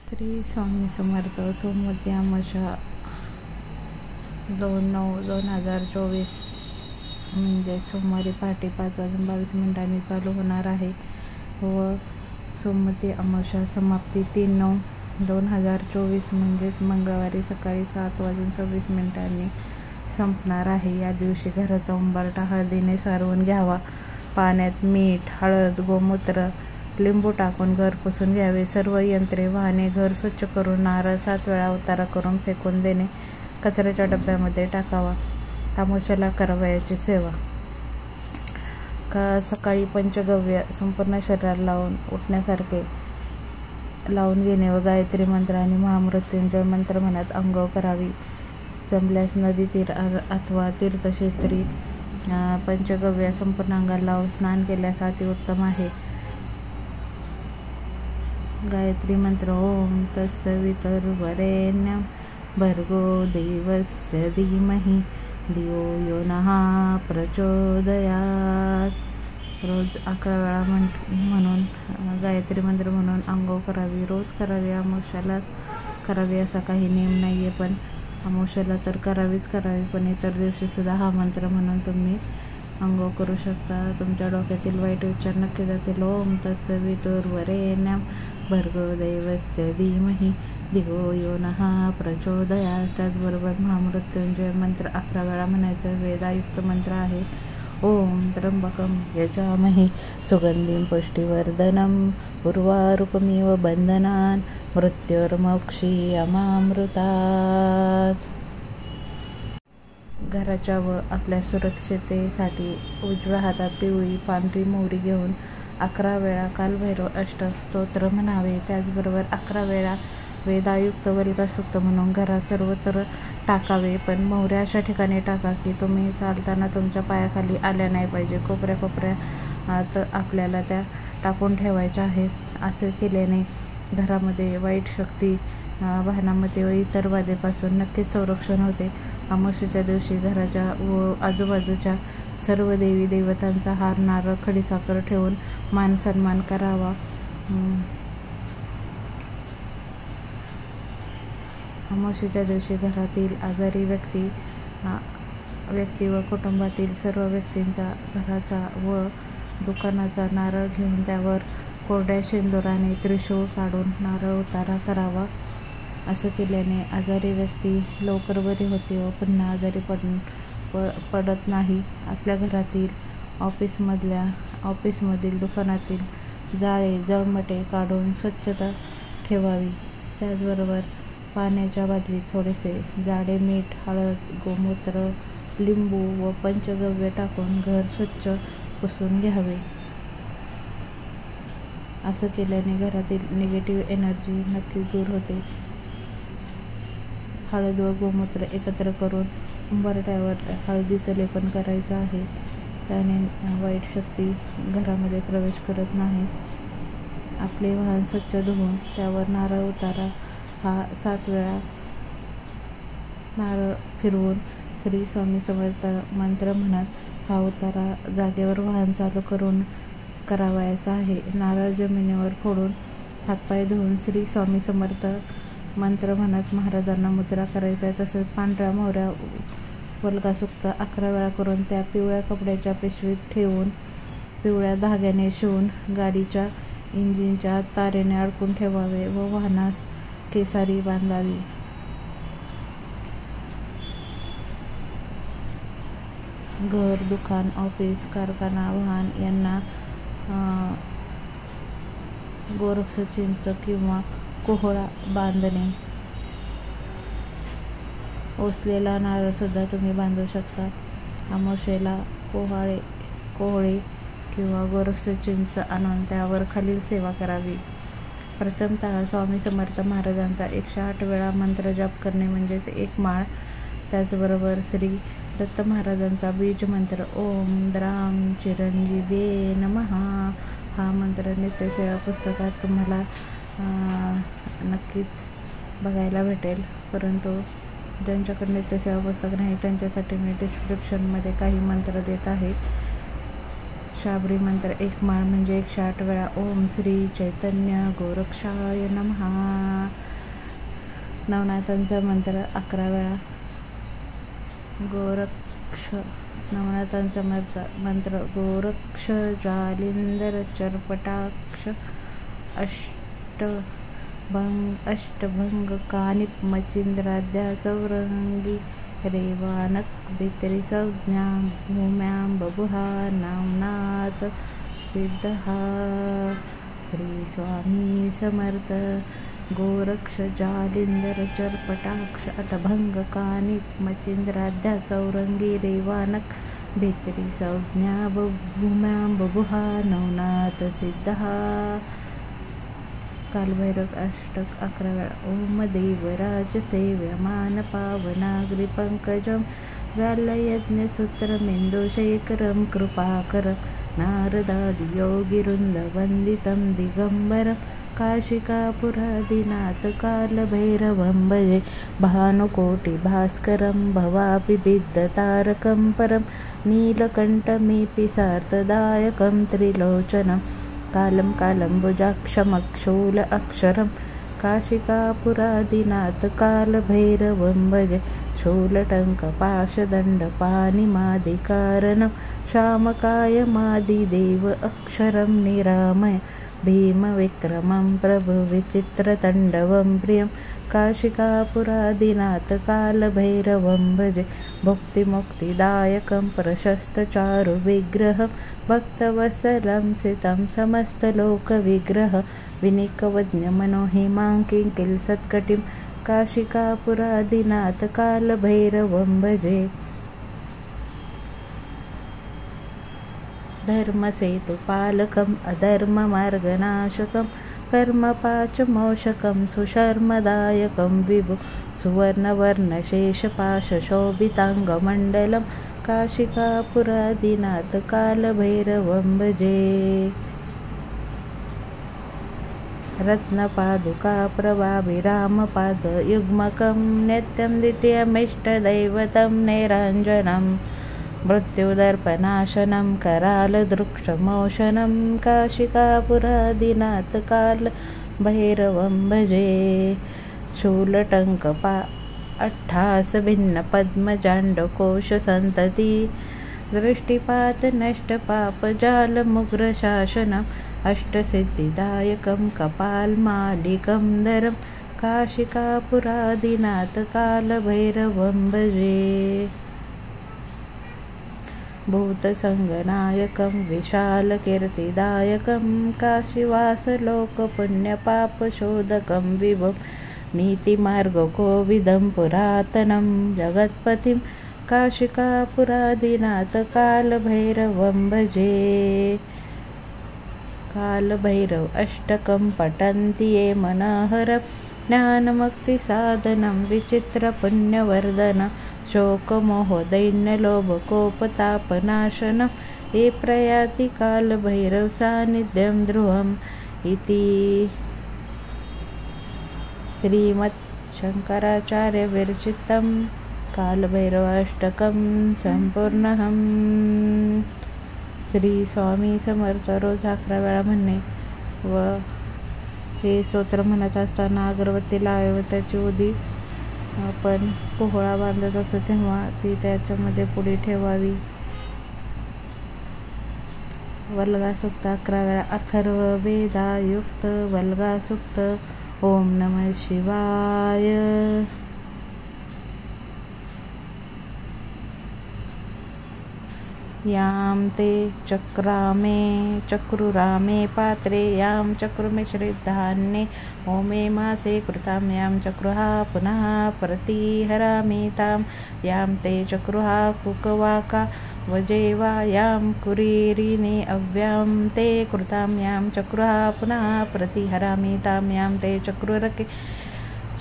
श्री स्वामी समर्थ. सोमवती अमावस्या 2/9/2024 म्हणजे सोमवारी पहाटे 5:22 चालू होणार आहे व सोमवती अमावस्या समाप्ती 3/9/2024 म्हणजेच मंगळवारी सकाळी 7:26 संपणार आहे. या दिवशी घराचा उंबरठा हळदीने सारवून घ्यावा. पाण्यात मीठ, हळद, गोमूत्र, लिंबू टाकून घर पुसून घ्यावे. सर्व यंत्रे, वाहने, घर स्वच्छ करून नारळ 7 वेळा उतारा करून फेकून देणे. कचऱ्याच्या डब्यामध्ये टाकावा. अमावस्येला करावयाची सेवा. सकाळी पंचगव्य संपूर्ण शरीराला लावून उठण्यासारखे लावून घेणे व गायत्री मंत्र आणि महामृत्युंजय मंत्र म्हणत आंघोळ करावी. जमल्यास नदी तीर अथवा तीर्थक्षेत्री पंचगव्य संपूर्ण अंगाला लावून स्नान केल्यास अतिउत्तम आहे. गायत्री मंत्र ओम तत्सवितुर्वरेण्यं भर्गो देवस्य धीमहि धियो यो नः प्रचोदयात्. रोज 11 वेळा म्हणून गायत्री मंत्र म्हणून आंघोळ करावी. रोज करावी. अमावस्याला करावी असा काही नियम नाही आहे, पण अमावस्याला तर करावीच करावी. पण इतर दिवशी सुद्धा हा मंत्र म्हणून तुम्ही आंघोळ करू शकता. तुमच्या डोक्यातील वाईट विचार नक्की जातील. ओम तत्सवितुर्वरेण्यं भर्गो देवस्य धीमहि धियो यो नः प्रचोदयात्. त्याचबरोबर महामृत्युंजय मंत्र 11 वेळा म्हणायचा वेदायुक्त मंत्र आहे. ओम त्र्यंबकं यजामहे सुगंधिं पुष्टिवर्धनं उर्वारुकमिव बन्धनान् मृत्युर्मोक्षीयमामृतात्. घराच्या व आपल्या सुरक्षिततेसाठी उजव्या हातात पिवळी पांढरी मोहरी घेऊन 11 वेळा कालभैरव अष्टक स्तोत्र म्हणावे. त्याचबरोबर 11 वेळा वेदायुक्त वल्गसूक्त म्हणून घरात सर्वत्र टाकावे. पण मोहऱ्या अशा ठिकाणी टाका की तुम्ही चालताना तुमच्या पायाखाली आल्या नाही पाहिजे. कोपऱ्यात आपल्याला त्या टाकून ठेवायच्या आहेत. असे केल्याने घरामध्ये वाईट शक्ती, वाहनामध्ये व इतर बाधेपासून नक्कीच संरक्षण होते. अमावस्येच्या दिवशी घराच्या व आजूबाजूच्या सर्व देवी देवतांचा हार, नारळ, खडीसाखर ठेवून मान सन्मान करावा. अमावस्येच्या दिवशी घरातील आजारी व्यक्ती व कुटुंबातील सर्व व्यक्तींचा घराचा व दुकानाचा नारळ घेऊन त्यावर कोरड्या शेंदुराने त्रिशूळ काढून नारळ उतारा करावा. असं केल्याने आजारी व्यक्ती लवकर बरी होते व पुन्हा आजारी पडत नाही. आपल्या घरातील, ऑफिसमधील, दुकानातील जाळे, जळमटे काढून स्वच्छता ठेवावी. त्याचबरोबर पाण्याच्या बादलीत थोडेसे जाडे मीठ, हळद, गोमूत्र, लिंबू व पंचगव्य टाकून घर स्वच्छ पुसून घ्यावे. असं केल्याने घरातील निगेटिव्ह एनर्जी नक्कीच दूर होते. हळद व गोमूत्र एकत्र करून उंबरठ्यावर हळदीचं लेपन करायचं आहे. त्याने वाईट शक्ती घरामध्ये प्रवेश करत नाही. आपले वाहन स्वच्छ धुवून त्यावर नारळ उतारा हा 7 वेळा नारळ फिरवून श्री स्वामी समर्थ मंत्र म्हणत हा उतारा जागेवर वाहन चालू करून करावायचा आहे. नारळ जमिनीवर फोडून हातपाय धुवून श्री स्वामी समर्थ मंत्र म्हणत महाराजांना मुद्रा करायचा आहे. तसंच पांढऱ्या मोहऱ्या वल्गसूक्त 11 वेळा करून त्या पिवळ्या कपड्याच्या पिशवीत ठेवून पिवळ्या धाग्याने शिवून गाडीच्या इंजिनच्या तारेने अडकून ठेवावे व वाहनास केसारी बांधावी. घर, दुकान, ऑफिस, कारखाना, वाहन यांना गोरक्ष, चिंच किंवा कोहळा बांधणे. ओसलेला नारळ सुद्धा तुम्ही बांधू शकता. अमावस्येला कोहळे किंवा गोरक्ष, चिंच आणून त्यावर खालील सेवा करावी. प्रथमतः स्वामी समर्थ महाराजांचा 108 वेळा मंत्र जप करणे म्हणजेच 1 माळ. त्याचबरोबर श्री दत्त महाराजांचा बीज मंत्र ओम द्राम चिरंजीवे नमः हा मंत्र नित्यसेवा पुस्तकात तुम्हाला नक्कीच बघायला भेटेल. परंतु ज्यांच्याकडे नित्यसेवा पुस्तक नाही त्यांच्यासाठी मी डिस्क्रिप्शनमध्ये काही मंत्र देत आहे. शाबरी मंत्र 1 माळ म्हणजे 108 वेळा ओम श्री चैतन्य गोरक्षाय नमः नवनाथांचा मंत्र 11 वेळा. गोरक्ष नवनाथांचा मंत्र गोरक्ष ज्वालिंदर चरपटाक्ष अष्टभंग कानिप मचिंद्राद्या चौरंगी रेवानक भित्री संज्ञा भूम्यां बभुहा नवनाथ सिद्धहा. श्री स्वामी समर्थ. गोरक्ष जालिंदर चरपटाक्ष अटभंग कानिप मचिंद्राद्या चौरंगी रेवानक भित्री संज्ञा भूम्यां बभुहा नवनाथ सिद्धहा. कालभैरव अष्टक 11 वेळा. ओम देवराज सेव्यमान पावनाग्रि पंकजं व्यालयज्ञसूत्रमेन्दुशेखरं कृपाकरं नारदादियोगिवृन्दवन्दितं दिगम्बरं काशिकापुरादिनाथ कालभैरवं भजे. भानुकोटिभास्करं भवाभिबिद्धतारकं परं नीलकण्ठमेपि सार्थदायकं त्रिलोचनं कालं कालम्बुजाक्षमक्षूल अक्षरं काशिकापुरादिनाथ कालभैरवं भजे. शूलटङ्कपाशदण्डपाणिमादिकारणं श्यामकायमादिदेव अक्षरं निरामय भीमविक्रमं प्रभुविचित्रतण्डवं प्रियं काशिकापुरादिनाथ कालभैरवं भजे. भुक्तिमुक्तिदायकं प्रशस्तचारुविग्रहं भक्तवत्सलं सितं समस्तलोकविग्रहं विनिकवज्ञमनोहिमाङ्किं किलसत्कटिं काशिकापुरादिनाथ कालभैरवं भजे. धर्मसेतुपालकम् अधर्ममार्गनाशकं कर्मपाशमोषकं सुशर्मदायकं विभु सुवर्णवर्णशेषपाशशोभिताङ्गमण्डलं काशिकापुरादिनाथ कालभैरवं भजे. रत्नपादुकाप्रभाभिरामपादयुग्मकं नित्यं द्वितीयमिष्टदैवतं नैराञ्जनं मृत्युदर्पनाशनं करालदृक्षमोशनं काशिकापुरादिनाथ कालभैरवं भजे. शूलटङ्कपा अट्ठासभिन्नपद्मजाण्डकोशसन्तति दृष्टिपातनष्टपापजालमुग्रशासनम् अष्टसिद्धिदायकं कपालमालिकं धरं काशिकापुरादिनाथ कालभैरवं भजे. भूतसङ्गनायकं विशालकीर्तिदायकं काशीवासलोकपुण्यपापशोधकं विभुं नीतिमार्गकोविदं पुरातनं जगत्पतिं काशिकापुरादिनाथ कालभैरवं भजे. कालभैरव अष्टकं पठन्ति ये मनोहरं ज्ञानमुक्तिसाधनं विचित्रपुण्यवर्धनं शोकमोहदैन्यलोभकोपतापनाशनं ये प्रयाति कालभैरव सान्निध्यं ध्रुवम् इति. श्रीमच्छङ्कराचार्यविरचितं कालभैरवाष्टकं संपूर्णम्. श्री स्वामी समर्थ. रोज 11 वेळा म्हणणे व हे स्तोत्र म्हणत असताना अगरबत्ती लावे व त्याची उदी आपण पोहळा बांधत असतो तेव्हा ती त्याच्यामध्ये पुढे ठेवावी. वल्गासुक्त 11 वेळा. अथर्ववेदायुक्त वल्गासुक्त. ओम नमः शिवाय. यां ते चक्रुरामे पात्रे यां चक्रुमिश्रितधान्ये ओमे मासे कृतां यां चक्रुहा पुनः प्रतिहरामि तां यां ते चक्रुहा कुकवाका वजेवा यां कुरीरिणे अव्यां ते कृतां यां चक्रुहा पुनः प्रतिहरामि तां यां ते चक्रुरके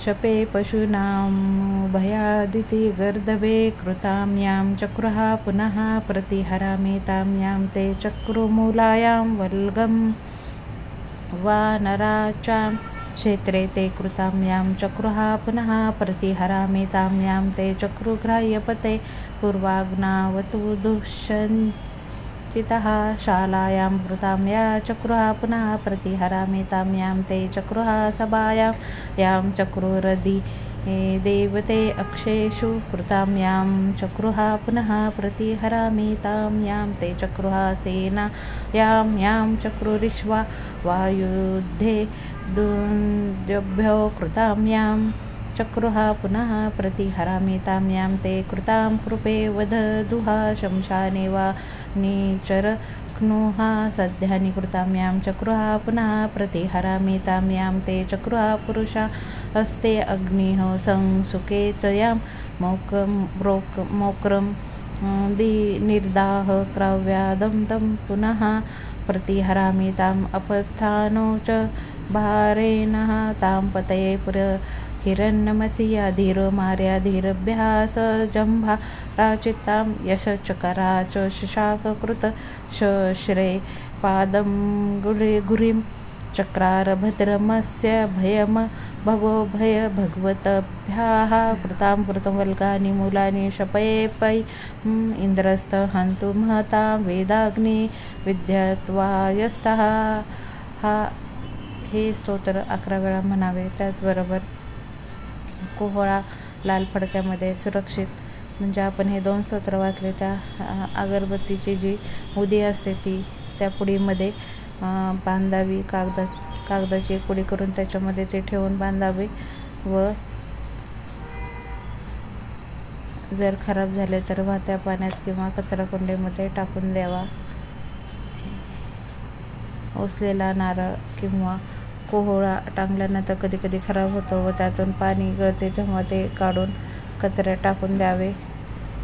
शपे पशूनां भयादिति गर्दभे कृतां यां चक्रुहा पुनः प्रतिहरामि तां यां ते चक्रुमूलायां वल्गं वानराचां क्षेत्रे ते कृतां यां चक्रुहा पुनः प्रतिहरामि तां यां ते चक्रुग्राह्यपते पूर्वाग्नावतु दुष्यञ्चितः शालायां कृतां या चक्रुहा पुनः प्रतिहरामि तां यां ते चक्रुहा सभायां यां चक्रुरदि देवते अक्षेषु कृतां यां चक्रुहा पुनः प्रतिहरामि तां यां ते चक्रुहा सेना यां चक्रुरिश्वा वायुद्धे दुन्द्यभ्यो कृतां यां चक्रुहा पुनः प्रतिहरामि तां यां ते कृतां कृपे वधदुहा शमशाने वा निचरक्नुहा सद्यानि कृतां यां चक्रुहा पुनः प्रतिहरामि तां यां ते चक्रुहा पुरुषा हस्ते अग्निः संसुके च यां मोक्रं निर्दाह क्रव्यादं तं पुनः प्रतिहरामि ताम् अपत्थानो च भारेणः तां पतये पुर हिरण्यमसि धीरमार्याधीरभ्यः स जम्भा राचितां यशचकरा च शाककृत श्रे पादं गुरिं चक्रार भद्रमस्य भयम भगो भय भगवतभ्याः कृतां वल्गानि मूलानि शपये पै इंद्रस्थ हन्तु महतां वेदाग्नि विद्यत्वायस्तः हे स्तोत्र 11 वेळा म्हणावे. त्याचबरोबर कोहळा लाल फडक्यामध्ये सुरक्षित, म्हणजे आपण हे 2 स्तोत्र वाचले. त्या अगरबत्तीची जी उदी असते ती त्या पुडीमध्ये बांधावी. कागदाची एक पुडी करून त्याच्यामध्ये ते ठेवून बांधावे व जर खराब झाले तर वाहत्या पाण्यात किंवा कचराकुंडीमध्ये टाकून द्यावा. ओसलेला नारळ किंवा कोहळा टांगल्यानंतर कधी कधी खराब होतो व त्यातून पाणी गळते, तेव्हा ते काढून कचऱ्यात टाकून द्यावे.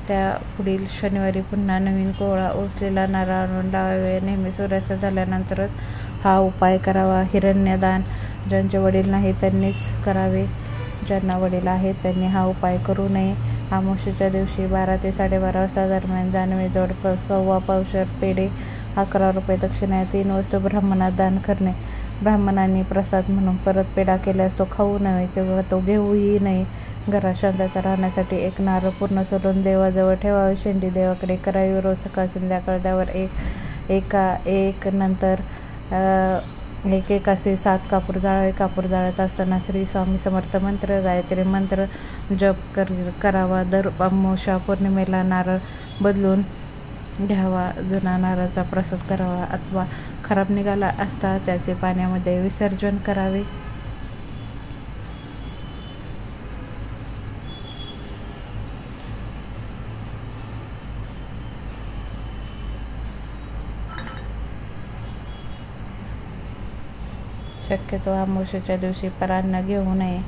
त्या पुढील शनिवारी पुन्हा नवीन कोहळा ओसलेला नारळ आणून लावावे. नेहमी सूर्यास्त झाल्यानंतरच हा उपाय करावा. हिरण्यदान ज्यांचे वडील नाही त्यांनीच करावे. ज्यांना वडील आहेत त्यांनी हा उपाय करू नये. अमावस्येच्या दिवशी 12 ते 12:30 वाजता दरम्यान जानवे जवळपास 1.25 पावशर पेढे, 11 रुपये दक्षिणा, 3 वस्तू ब्राह्मणात दान करणे. ब्राह्मणांनी प्रसाद म्हणून परत पेढा केल्यास तो खाऊ नये किंवा तो घेऊही नये. घरात शांतता राहण्यासाठी एक नारळ पूर्ण सोलून देवाजवळ ठेवावे. शेंडी देवाकडे करावी. रोज सकाळ संध्याकाळ त्यावर एक नंतर एक असे 7 कापूर जाळावे. कापूर जाळत असताना श्री स्वामी समर्थ मंत्र, गायत्री मंत्र जप करावा. दर अमावस्या पौर्णिमेला नारळ बदलून घ्यावा. जुना नारळाचा प्रसाद करावा अथवा खराब निघाला असता त्याचे पाण्यामध्ये विसर्जन करावे. शक्यतो अमावस्येच्या दिवशी परान्न घेऊ नये.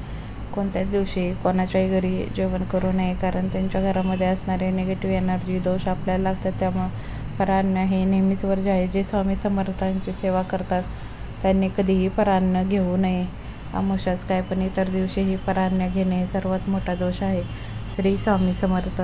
कोणत्याच दिवशी कोणाच्याही घरी जेवण करू नये, कारण त्यांच्या घरामध्ये असणारे निगेटिव्ह एनर्जी दोष आपल्याला लागतात. त्यामुळं परान्न हे नेहमीच वर्ज्य आहे. जे स्वामी समर्थांची सेवा करतात त्यांनी कधीही परान्न घेऊ नये. अमावस्याच काय पण इतर दिवशीही परान्न घेणे सर्वात मोठा दोष आहे. श्री स्वामी समर्थ.